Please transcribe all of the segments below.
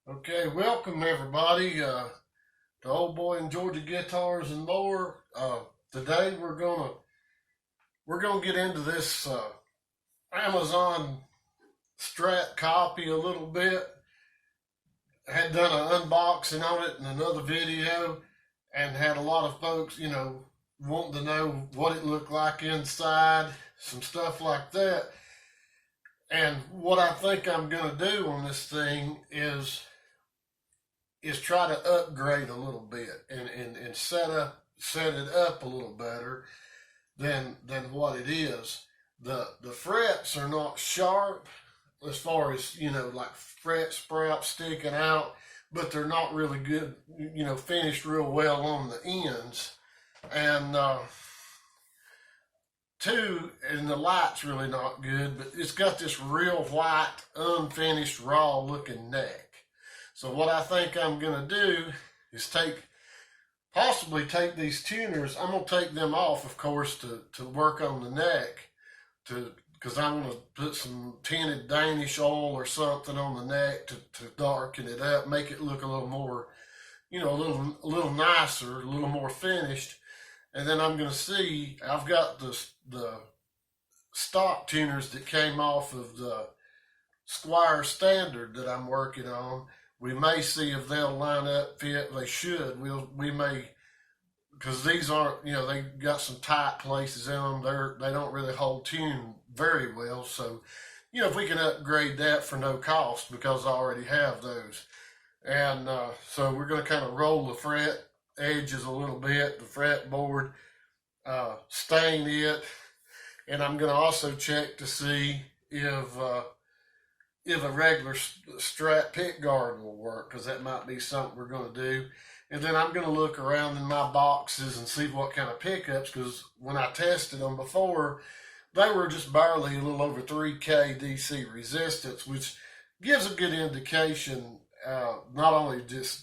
Okay, welcome everybody to Old Boy and Georgia Guitars and More. Today we're gonna get into this Amazon Strat copy a little bit. I had done an unboxing on it in another video, and had a lot of folks, wanting to know what it looked like inside, some stuff like that. And what I think I'm gonna do on this thing is try to upgrade a little bit and set it up a little better than what it is. The frets are not sharp as far as like fret sprouts sticking out, but they're not really good, finished real well on the ends. And two, and the light's really not good, but it's got this real white, unfinished, raw looking neck. So what I think I'm going to do is possibly take these tuners. I'm going to take them off, of course, to work on the neck, because I want to put some tinted Danish oil or something on the neck to darken it up, make it look a little more, a little nicer, a little more finished. And then I'm going to see, I've got the stock tuners that came off of the Squire Standard that I'm working on. We may see if they'll line up, fit. They should. We may, because these aren't, they got some tight places in them. They don't really hold tune very well. So, if we can upgrade that for no cost, because I already have those. And so we're going to kind of roll the fret edges a little bit, the fretboard, stain it, and I'm going to also check to see if a regular Strat pick guard will work, because that might be something we're going to do. And then I'm going to look around in my boxes and see what kind of pickups, because when I tested them before, they were just barely a little over 3K DC resistance, which gives a good indication, not only just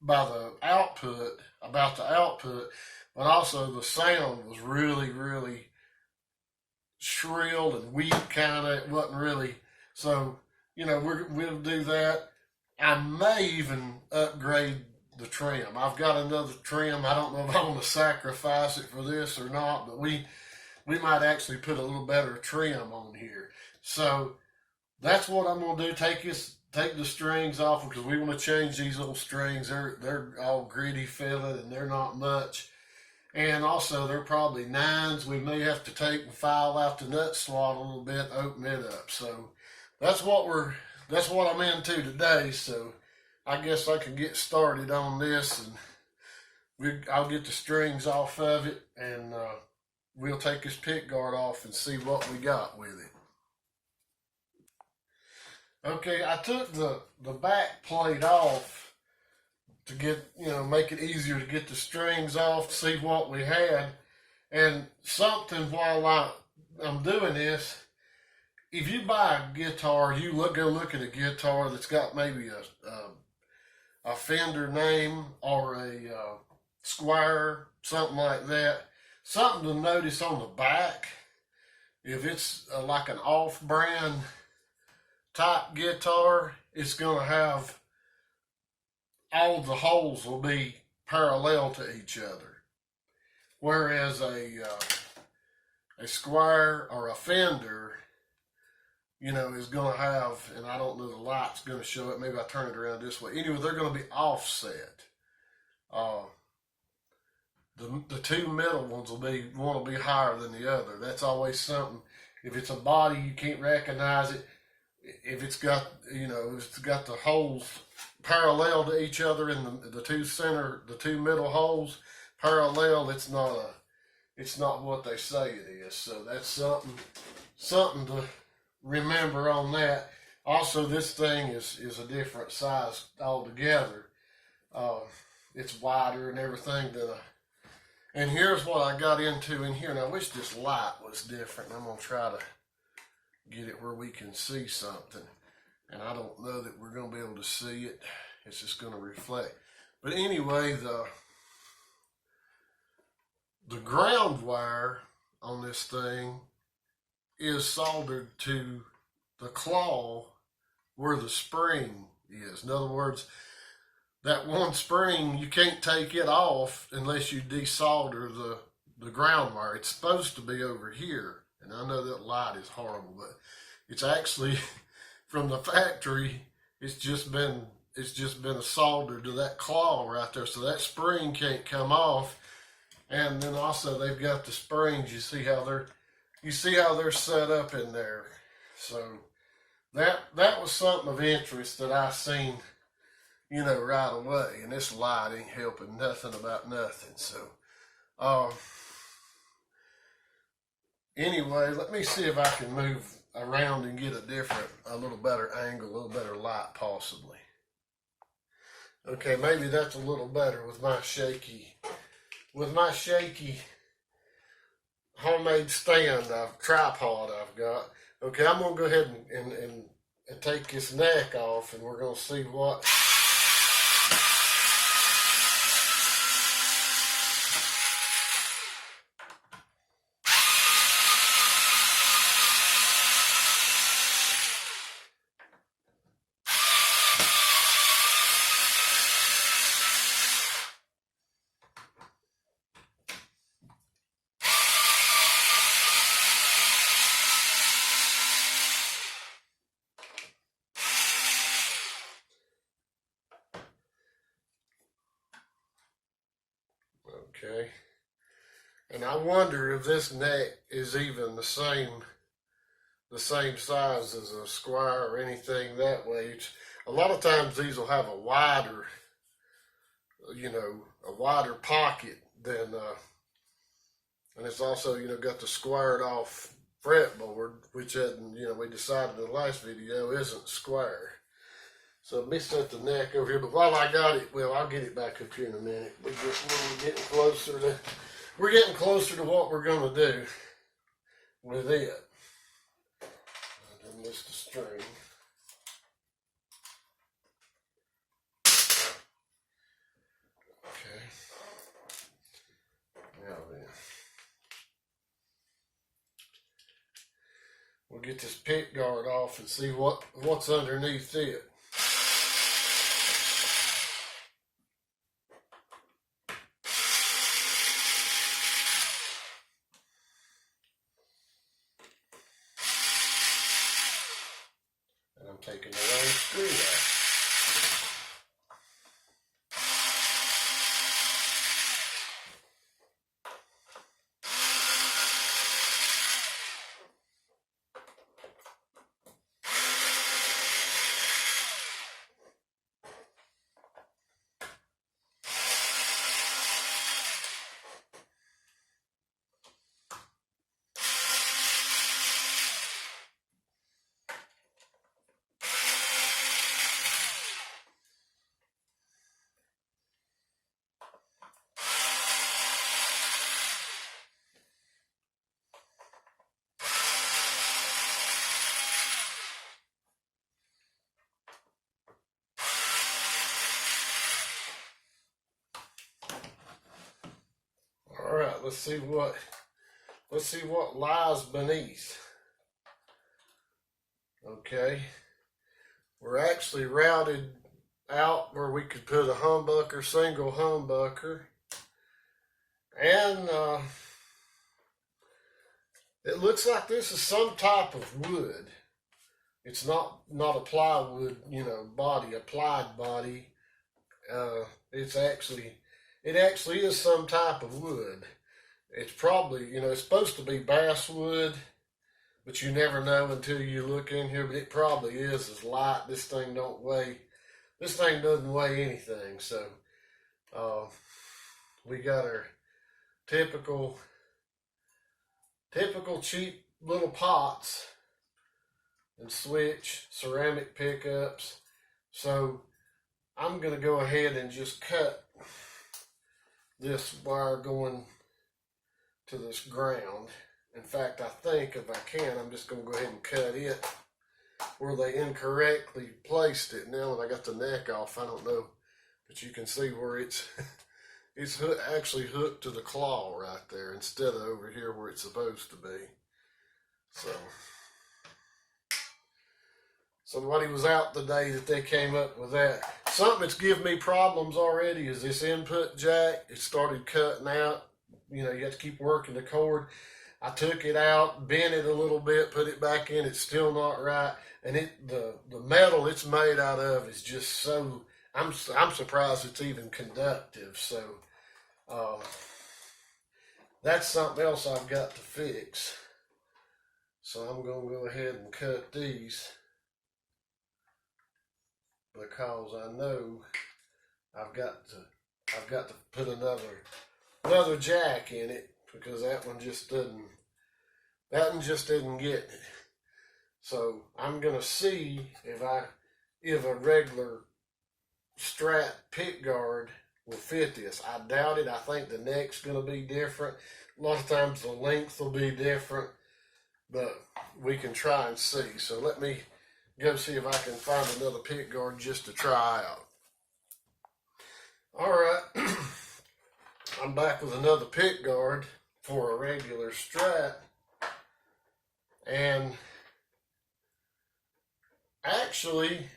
by the output, about the output, but also the sound was really, really shrill and weak kind of. It wasn't really. So, we'll do that. I may even upgrade the trim. I've got another trim. I don't know if I want to sacrifice it for this or not, but we might actually put a little better trim on here. So that's what I'm going to do. Take the strings off, because we want to change these little strings. They're all gritty feeling, and they're not much. And also, they're probably nines. We may have to take and file out the nut slot a little bit, open it up. So that's what I'm into today. So I guess I can get started on this, and I'll get the strings off of it, and we'll take this pick guard off and see what we got with it. Okay, I took the back plate off to get, make it easier to get the strings off, to see what we had. And something while I'm doing this, if you buy a guitar, go look at a guitar that's got maybe a Fender name or a Squire, something like that. Something to notice on the back, if it's like an off-brand type guitar, it's going to have, all the holes will be parallel to each other. Whereas a Squire or a Fender, is going to have, and I don't know, the light's going to show it. Maybe I turn it around this way. Anyway, they're going to be offset. The two middle ones will be higher than the other. That's always something. If it's a body, you can't recognize it. If it's got, the holes parallel to each other in the two middle holes parallel, it's not what they say it is. So that's something to remember on that. Also, this thing is a different size altogether. It's wider and everything and here's what I got into in here. And I wish this light was different. I'm going to try to get it where we can see something. And I don't know that we're going to be able to see it. It's just going to reflect. But anyway, the ground wire on this thing is soldered to the claw where the spring is. In other words, that one spring, you can't take it off unless you desolder the ground wire. It's supposed to be over here. And I know that light is horrible, but it's actually from the factory. It's just been a solder to that claw right there, so that spring can't come off. And then also they've got the springs. You see how they're set up in there. So that was something of interest that I seen, right away. And this light ain't helping nothing about nothing. So anyway, let me see if I can move around and get a little better angle, a little better light possibly. Okay, maybe that's a little better with my shaky homemade tripod I've got. Okay, I'm gonna go ahead and take this neck off, and we're gonna see what. Okay, and I wonder if this neck is even the same size as a square or anything that way. A lot of times these will have a wider pocket than, and it's also, got the squared off fretboard, which we decided in the last video isn't square. So let me set the neck over here, but while I got it, well, I'll get it back up here in a minute. We're getting closer to what we're gonna do with it. I done missed a string. Okay. Now then, we'll get this pick guard off and see what's underneath it. I'm taking the wrong screw out. All right, let's see what lies beneath. Okay, we're actually routed out where we could put a humbucker, single humbucker, and it looks like this is some type of wood. It's not a plywood, body, applied body. It actually is some type of wood. It's probably, it's supposed to be basswood, but you never know until you look in here, but it probably is as light. This thing doesn't weigh anything. So, we got our typical cheap little pots and switch ceramic pickups. So I'm going to go ahead and just cut this wire going to this ground. In fact, I think if I can, I'm just going to go ahead and cut it where they incorrectly placed it. Now that I got the neck off, I don't know, but you can see where it's actually hooked to the claw right there instead of over here where it's supposed to be. somebody was out the day that they came up with that. Something that's given me problems already is this input jack. It started cutting out. You know, you have to keep working the cord. I took it out, bent it a little bit, put it back in. It's still not right. And the metal it's made out of is just so, I'm surprised it's even conductive. So that's something else I've got to fix. So I'm going to go ahead and cut these, because I know I've got to put another jack in it, because that one just didn't get it. So I'm gonna see if a regular Strat pick guard will fit this. I doubt it. I think the neck's gonna be different. A lot of times the length will be different, but we can try and see. So let me go see if I can find another pick guard just to try out. All right, I'm back with another pick guard for a regular Strat, and actually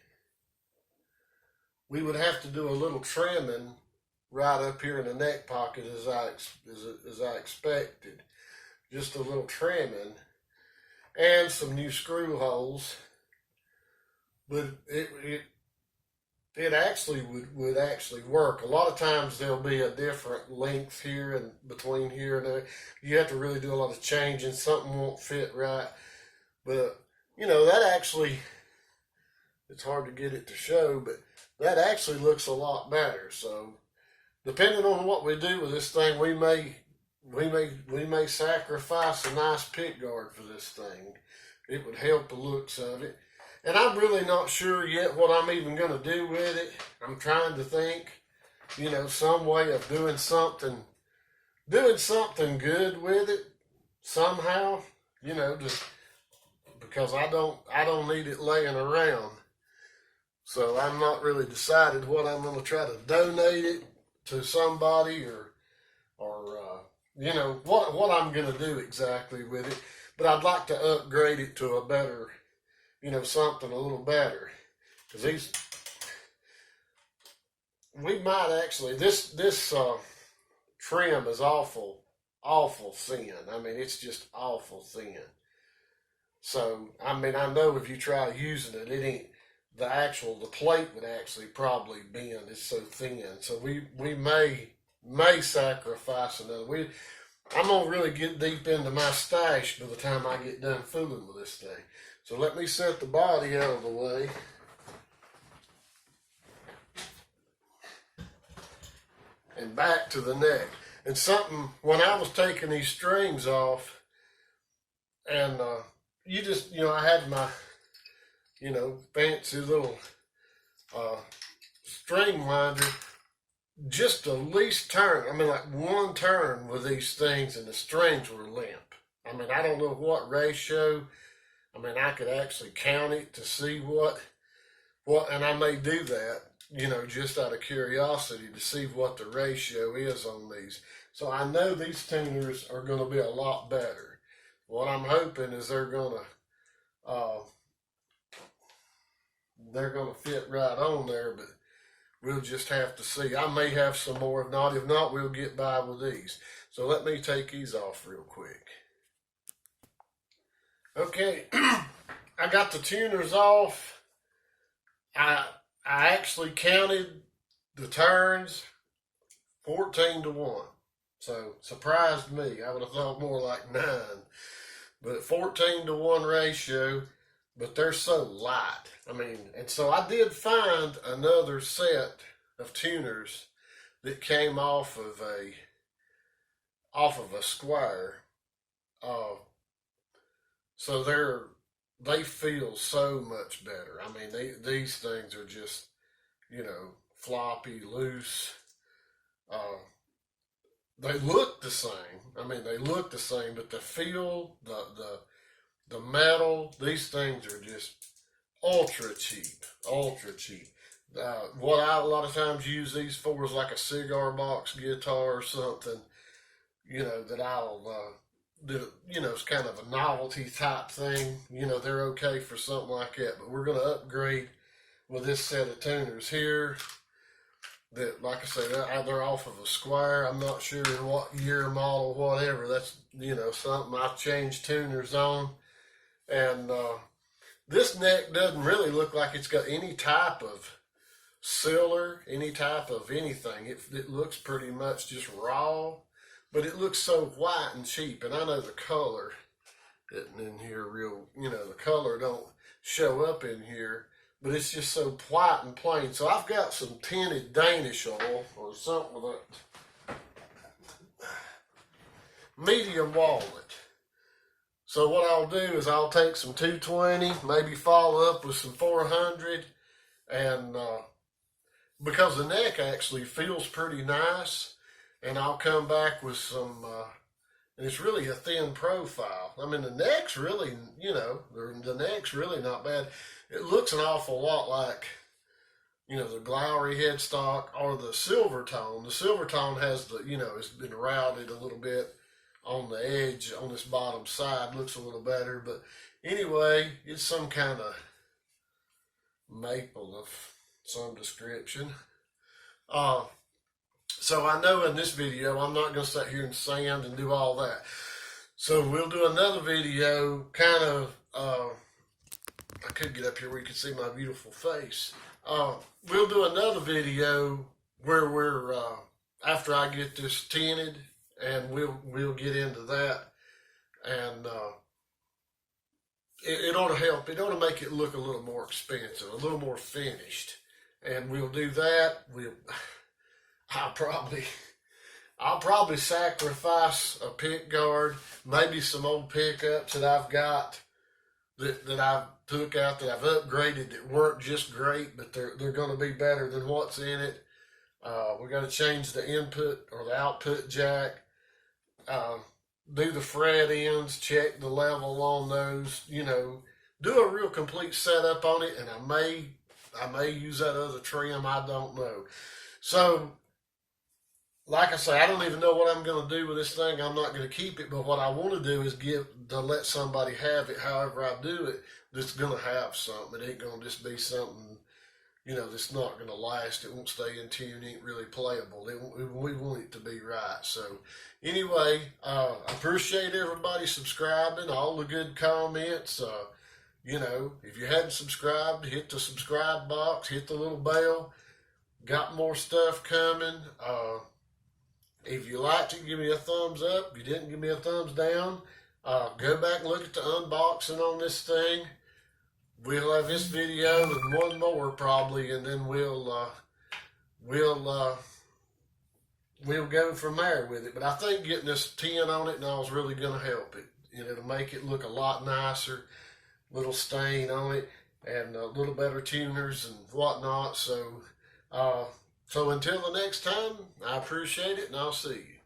we would have to do a little trimming right up here in the neck pocket as I expected. Just a little trimming and some new screw holes, but it actually would actually work. A lot of times there'll be a different length here and between here and there. You have to really do a lot of changing. Something won't fit right. But, you know, that actually, it's hard to get it to show, but that actually looks a lot better. So depending on what we do with this thing, we may sacrifice a nice pick guard for this thing. It would help the looks of it. And I'm really not sure yet what I'm even going to do with it. I'm trying to think, you know, some way of doing something good with it somehow, you know, just because I don't need it laying around. So I'm not really decided what I'm going to try to donate it to somebody or you know, what I'm going to do exactly with it. But I'd like to upgrade it to a better, you know, something a little better. Because we might actually, this trim is awful thin. I mean, it's just awful thin. So, I mean, I know if you try using it, it ain't, the plate would actually probably bend. It's so thin. So we may sacrifice another. I'm going to really get deep into my stash by the time I get done fooling with this thing. So let me set the body out of the way. And back to the neck. And something, when I was taking these strings off, and I had my, you know, fancy little string winder, just the least turn. I mean, like one turn with these things and the strings were limp. I mean, I don't know what ratio. I mean, I could actually count it to see what, and I may do that, you know, just out of curiosity to see what the ratio is on these. So I know these tuners are going to be a lot better. What I'm hoping is they're going to fit right on there, but we'll just have to see. I may have some more. If not, we'll get by with these. So let me take these off real quick. Okay, I got the tuners off. I actually counted the turns 14-1. So surprised me. I would have thought more like 9. But 14-1 ratio, but they're so light. I mean, and so I did find another set of tuners that came off of a square. So they feel so much better. I mean, these things are just, you know, floppy, loose. They look the same. I mean, they look the same, but the feel, the metal, these things are just ultra cheap. What I a lot of times use these for is like a cigar box guitar or something, you know, that I'll that, you know, it's kind of a novelty type thing. You know, they're okay for something like that. But we're going to upgrade with this set of tuners here. That, like I say, they're off of a Squire. I'm not sure what year, model, whatever. That's, you know, something I've changed tuners on. And this neck doesn't really look like it's got any type of sealer, any type of anything. It looks pretty much just raw, but it looks so white and cheap. And I know the color isn't in here real, you know, the color don't show up in here, but it's just so white and plain. So I've got some tinted Danish oil or something with that medium walnut. So what I'll do is I'll take some 220, maybe follow up with some 400, and because the neck actually feels pretty nice, and I'll come back with some, and it's really a thin profile. I mean, the neck's really, you know, the neck's really not bad. It looks an awful lot like, you know, the Glowery headstock or the Silver Tone. The Silver Tone has the, you know, it's been routed a little bit on the edge on this bottom side, looks a little better. But anyway, it's some kind of maple of some description. So I know in this video I'm not going to sit here and sand and do all that. So we'll do another video, kind of, I could get up here where you can see my beautiful face. We'll do another video where we're, after I get this tinted, and we'll get into that, and it ought to help. It ought to make it look a little more expensive, a little more finished, and we'll do that. I'll probably sacrifice a pick guard, maybe some old pickups that I've got that I've took out, that I've upgraded, that weren't just great, but they're going to be better than what's in it. We got to change the input or the output jack. Do the fret ends, check the level on those, you know, do a real complete setup on it, and I may use that other trim, I don't know. So, like I say, I don't even know what I'm going to do with this thing. I'm not going to keep it, but what I want to do is let somebody have it however I do it, that's going to have something. It ain't going to just be something, you know, that's not going to last. It won't stay in tune, ain't really playable. We want it to be right. So anyway, I appreciate everybody subscribing, all the good comments. You know, if you hadn't subscribed, hit the subscribe box, hit the little bell. Got more stuff coming. If you liked it, give me a thumbs up. If you didn't, give me a thumbs down. Go back and look at the unboxing on this thing. We'll have this video and one more probably, and then we'll go from there with it. But I think getting this tin on it now is really going to help it. You know, to make it look a lot nicer. Little stain on it, and a little better tuners and whatnot. So, so until the next time, I appreciate it, and I'll see you.